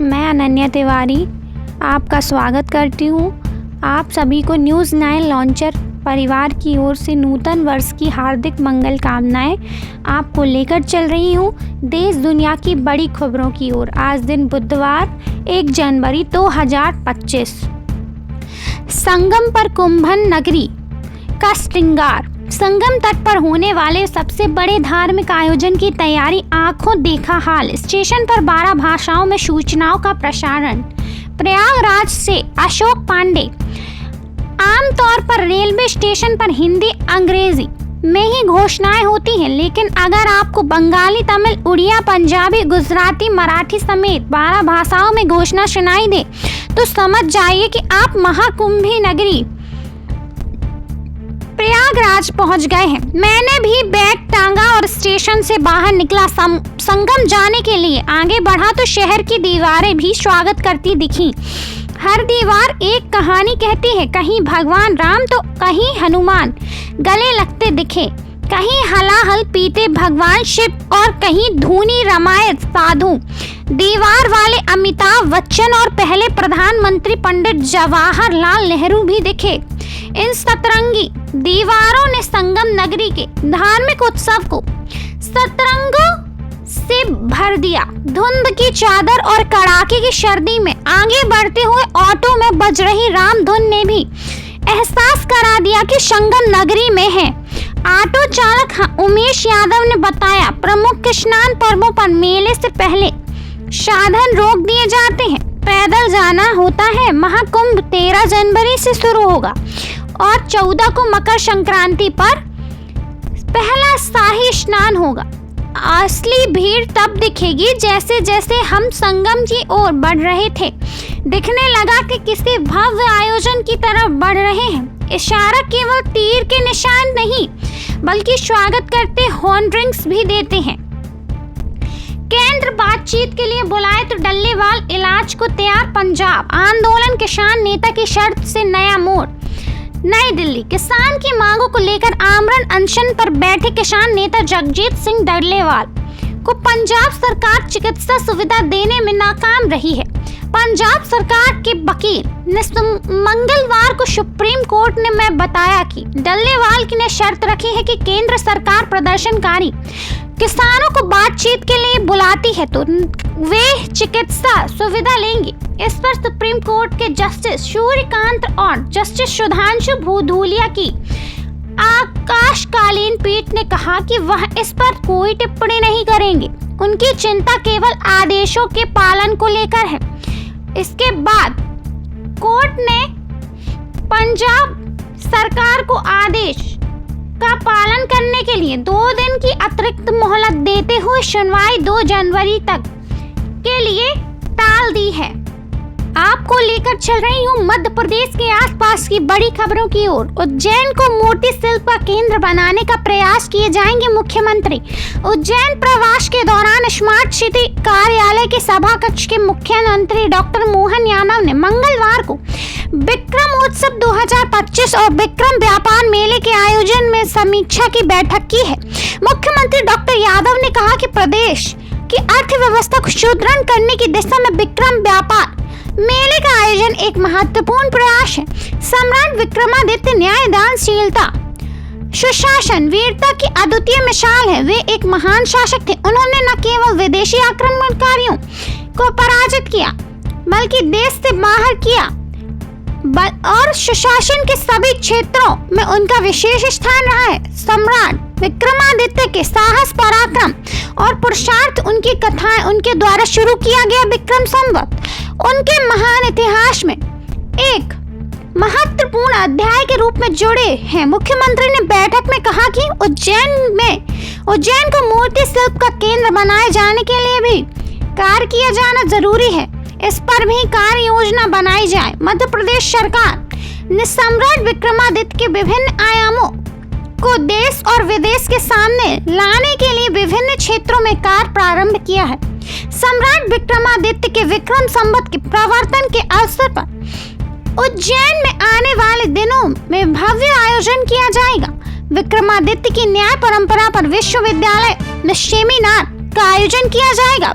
मैं अनन्या तिवारी आपका स्वागत करती हूँ। आप सभी को न्यूज़ 9 लॉन्चर परिवार की ओर से नूतन वर्ष की हार्दिक मंगल कामनाएं आपको लेकर चल रही हूँ देश दुनिया की बड़ी खबरों की ओर। आज दिन बुधवार 1 जनवरी 2025। संगम पर कुंभन नगरी का श्रृंगार। संगम तट पर होने वाले सबसे बड़े धार्मिक आयोजन की तैयारी आंखों देखा हाल। स्टेशन पर 12 भाषाओं में सूचनाओं का प्रसारण। प्रयागराज से अशोक पांडे। आमतौर पर रेलवे स्टेशन पर हिंदी अंग्रेजी में ही घोषणाएं होती हैं, लेकिन अगर आपको बंगाली, तमिल, उड़िया, पंजाबी, गुजराती, मराठी समेत 12 भाषाओं में घोषणा सुनाई दे तो समझ जाइए कि आप महाकुंभी नगरी प्रयागराज पहुंच गए हैं। मैंने भी बैग टांगा और स्टेशन से बाहर निकला। संगम जाने के लिए आगे बढ़ा तो शहर की दीवारें भी स्वागत करती दिखीं। हर दीवार एक कहानी कहती है। कहीं भगवान राम तो कहीं हनुमान गले लगते दिखे, कहीं हलाहल पीते भगवान शिव और कहीं धूनी रमायत साधु। दीवार वाले अमिताभ बच्चन और पहले प्रधानमंत्री पंडित जवाहरलाल नेहरू भी दिखे। इन सतरंगी दीवारों ने संगम नगरी के धार्मिक उत्सव को सतरंगों से भर दिया। धुंध की चादर और कड़ाके की सर्दी में आगे बढ़ते हुए ऑटो में बज रही राम धुन ने भी एहसास करा दिया कि संगम नगरी में है। ऑटो चालक उमेश यादव ने बताया, प्रमुख स्नान पर्वों पर मेले से पहले साधन रोक दिए जाते हैं। पैदल जाना होता है। महाकुंभ 13 जनवरी से शुरू होगा और 14 को मकर संक्रांति पर पहला शाही स्नान होगा। असली भीड़ तब दिखेगी जैसे जैसे हम संगम की ओर बढ़ रहे थे। दिखने लगा कि किसी भव्य आयोजन की तरफ बढ़ रहे हैं। इशारा केवल तीर के निशान नहीं, बल्कि स्वागत करते हॉर्न ड्रिंक्स भी देते हैं। केंद्र बातचीत के लिए बुलाए तो डल्लेवाल इलाज को तैयार। पंजाब आंदोलन किसान नेता की शर्त से नया मोड़। नई दिल्ली किसान की मांगों को लेकर आमरण अनशन पर बैठे किसान नेता जगजीत सिंह डल्लेवाल को पंजाब सरकार चिकित्सा सुविधा देने में नाकाम रही है। पंजाब सरकार के वकील ने मंगलवार को सुप्रीम कोर्ट ने में बताया कि डल्लेवाल की ने शर्त रखी है कि केंद्र सरकार प्रदर्शनकारी किसानों को बातचीत के लिए बुलाती है तो वे चिकित्सा सुविधा लेंगे। इस पर सुप्रीम कोर्ट के जस्टिस सूर्यकांत और जस्टिस सुधांशु भूधूलिया की आकाशकालीन पीठ ने कहा कि वह इस पर कोई टिप्पणी नहीं करेंगे। उनकी चिंता केवल आदेशों के पालन को लेकर है। इसके बाद कोर्ट ने पंजाब सरकार को आदेश का पालन करने के लिए 2 दिन की अतिरिक्त मोहलत देते हुए सुनवाई 2 जनवरी तक के लिए टाल दी है। आपको लेकर चल रही हूँ मध्य प्रदेश के आसपास की बड़ी खबरों की ओर। उज्जैन को मोती शिल्प का केंद्र बनाने का प्रयास किए जाएंगे मुख्यमंत्री। उज्जैन प्रवास के दौरान स्मार्ट सिटी कार्यालय के सभा कक्ष के मुख्यमंत्री डॉक्टर मोहन यादव ने मंगलवार को विक्रमोत्सव 2025 और विक्रम व्यापार मेले के आयोजन में समीक्षा की बैठक की है। मुख्यमंत्री डॉक्टर यादव ने कहा कि प्रदेश की अर्थव्यवस्था को सुदृढ़ करने की दिशा में विक्रम व्यापार मेले का आयोजन एक महत्वपूर्ण प्रयास है। सम्राट विक्रमादित्य न्याय, दानशीलता, सुशासन, वीरता की अद्वितीय मिसाल है। वे एक महान शासक थे। उन्होंने न केवल विदेशी आक्रमणकारियों को पराजित किया, बल्कि देश से बाहर किया और सुशासन के सभी क्षेत्रों में उनका विशेष स्थान रहा है। सम्राट विक्रमादित्य के साहस, पराक्रम और पुरुषार्थ, उनकी कथाएं उनके द्वारा शुरू किया गया विक्रम संवत उनके महान इतिहास में एक महत्वपूर्ण अध्याय के रूप में जुड़े हैं। मुख्यमंत्री ने बैठक में कहा कि उज्जैन को मूर्ति शिल्प का केंद्र बनाए जाने के लिए भी कार्य किया जाना जरूरी है। इस पर भी कार्य योजना बनाई जाए। मध्य प्रदेश सरकार ने सम्राट विक्रमादित्य के विभिन्न आयामों को देश और विदेश के सामने लाने के लिए विभिन्न क्षेत्रों में कार्य प्रारंभ किया है। सम्राट विक्रमादित्य के विक्रम संवत के प्रवर्तन के अवसर पर उज्जैन में आने वाले दिनों में भव्य आयोजन किया जाएगा। विक्रमादित्य की न्याय परंपरा पर विश्वविद्यालय में सेमिनार का आयोजन किया जाएगा।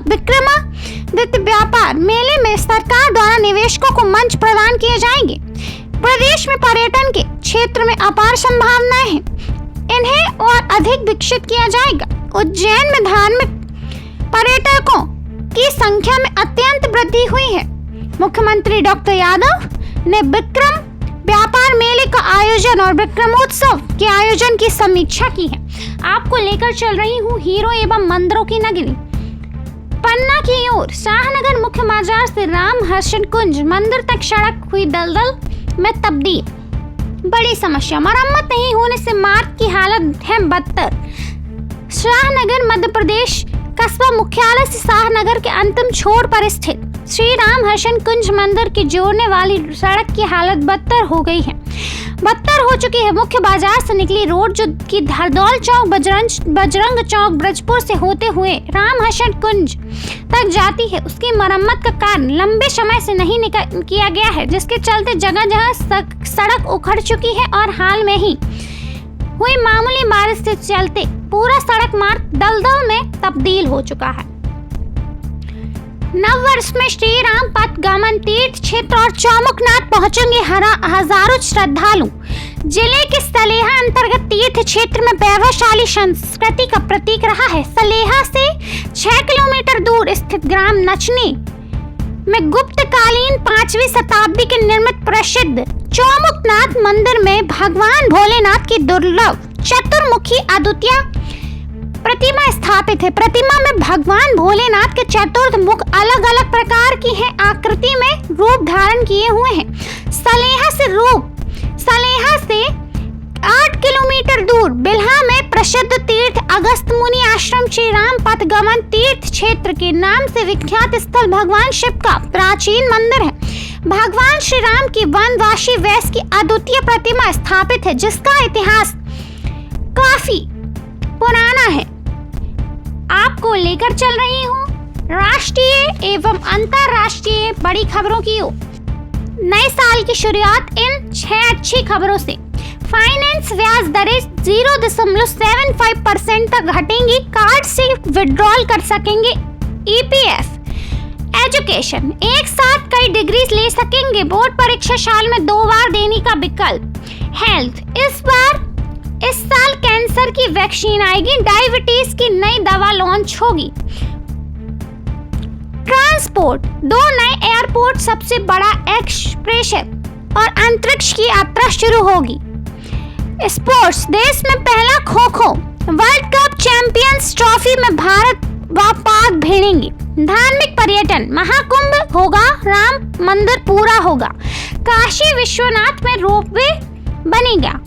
द्वितीय व्यापार मेले में सरकार द्वारा निवेशकों को मंच प्रदान किए जाएंगे। प्रदेश में पर्यटन के क्षेत्र में अपार संभावनाएं हैं, इन्हें और अधिक विकसित किया जाएगा। उज्जैन में धार्मिक पर्यटकों की संख्या में अत्यंत वृद्धि हुई है। मुख्यमंत्री डॉक्टर यादव ने विक्रम व्यापार मेले का आयोजन और विक्रमोत्सव के आयोजन की समीक्षा की है। आपको लेकर चल रही हूँ हीरो एवं मंदिरों की नगरी पन्ना की ओर। शाहनगर मुख्य बाजार से राम हर्षण कुंज मंदिर तक सड़क हुई दलदल में तब्दील। बड़ी समस्या, मरम्मत नहीं होने से मार्ग की हालत है बदतर। शाहनगर मध्य प्रदेश कस्बा मुख्यालय से शाहनगर के अंतिम छोर पर स्थित श्री राम हर्षण कुंज मंदिर की जोड़ने वाली सड़क की हालत बदतर हो चुकी है। मुख्य बाजार से निकली रोड जो कि हरदौल चौक, बजरंग चौक, ब्रजपुर से होते हुए राम हर्षण कुंज तक जाती है, उसकी मरम्मत का कार्य लंबे समय से नहीं किया गया है, जिसके चलते जगह जगह सड़क उखड़ चुकी है और हाल में ही हुई मामूली बारिश के चलते पूरा सड़क मार्ग दलदल में तब्दील हो चुका है। नव वर्ष में श्री राम पथ गमन तीर्थ क्षेत्र और चौमुखनाथ पहुंचेंगे हजारों श्रद्धालु। जिले के सलेहा अंतर्गत तीर्थ क्षेत्र में वैभवशाली संस्कृति का प्रतीक रहा है। सलेहा से 6 किलोमीटर दूर स्थित ग्राम नचनी में गुप्तकालीन 5वीं शताब्दी के निर्मित प्रसिद्ध चौमुखनाथ मंदिर में भगवान भोलेनाथ की दुर्लभ चतुर्मुखी अद्वितीय प्रतिमा स्थापित है। प्रतिमा में भगवान भोलेनाथ के चतुर्थ मुख अलग अलग प्रकार की है आकृति में रूप धारण किए हुए हैं। सलेहा से 8 किलोमीटर दूर बिल्हा में प्रसिद्ध तीर्थ अगस्त मुनि आश्रम श्री राम पथ गमन तीर्थ क्षेत्र के नाम से विख्यात स्थल भगवान शिव का प्राचीन मंदिर है। भगवान श्री राम की वनवासी वैश्य की अद्वितीय प्रतिमा स्थापित है, जिसका इतिहास काफी पुराना है। आपको लेकर चल रही हूँ राष्ट्रीय एवं अंतरराष्ट्रीय बड़ी खबरों की ओर। नए साल की शुरुआत इन 6 अच्छी खबरों से। फाइनेंस ब्याज दरें 0.75% तक घटेंगी, कार्ड से विड्रॉल कर सकेंगे EPF। एजुकेशन, एक साथ कई डिग्री ले सकेंगे, बोर्ड परीक्षा साल में 2 बार देने का विकल्प। हेल्थ, इस साल कैंसर की वैक्सीन आएगी, डायबिटीज की नई दवा लॉन्च होगी। ट्रांसपोर्ट, 2 नए एयरपोर्ट, सबसे बड़ा एक्सप्रेस और अंतरिक्ष की यात्रा शुरू होगी। स्पोर्ट्स, देश में पहला kho-kho world cup champions trophy में भारत व पाक भिड़ेंगे। धार्मिक पर्यटन, महाकुंभ होगा, राम मंदिर पूरा होगा, काशी विश्वनाथ में रोपवे बनेगा।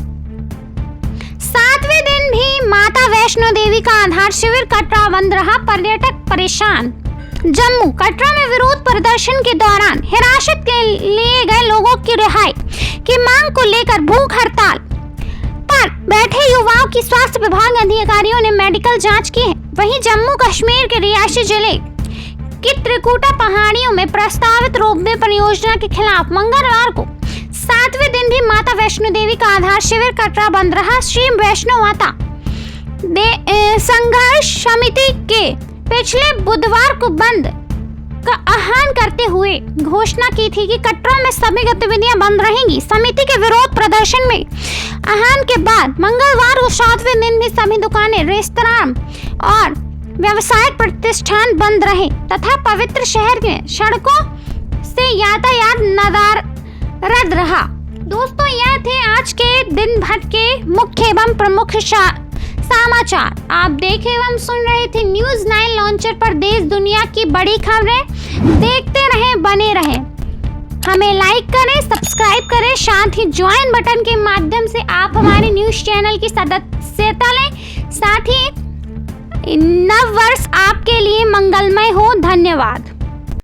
7वें दिन भी माता वैष्णो देवी का आधार शिविर कटरा बंद रहा, पर्यटक परेशान। जम्मू, कटरा में विरोध प्रदर्शन के दौरान हिरासत के लिए गए लोगों की रिहाई की मांग को लेकर भूख हड़ताल पर बैठे युवाओं की स्वास्थ्य विभाग अधिकारियों ने मेडिकल जांच की है। वहीं जम्मू कश्मीर के रियासी जिले की त्रिकुटा पहाड़ियों में प्रस्तावित रोपवे परियोजना के खिलाफ मंगलवार को 7वें दिन भी माता वैष्णो देवी का आधार शिविर कटरा बंद रहा। श्री वैष्णो माता संघर्ष समिति के पिछले बुधवार को बंद का आह्वान करते हुए घोषणा की थी कि कटरा में सभी गतिविधियां बंद रहेंगी। समिति के विरोध प्रदर्शन में आह्वान के बाद मंगलवार को 7वें दिन भी सभी दुकानें, रेस्तरां और व्यावसायिक प्रतिष्ठान बंद रहे तथा पवित्र शहर के सड़कों से यातायात नदारद रहा। दोस्तों, यह थे आज के दिन भर के मुख्य एवं प्रमुख समाचार। आप देखे एवं सुन रहे थे न्यूज़ 9 लॉन्चर पर देश दुनिया की बड़ी खबरें। देखते रहें, बने रहें। हमें लाइक करें, सब्सक्राइब करें, साथ ही ज्वाइन बटन के माध्यम से आप हमारे न्यूज़ चैनल की सदस्यता लें। साथ ही नव वर्ष आपके लिए मंगलमय हो। धन्यवाद।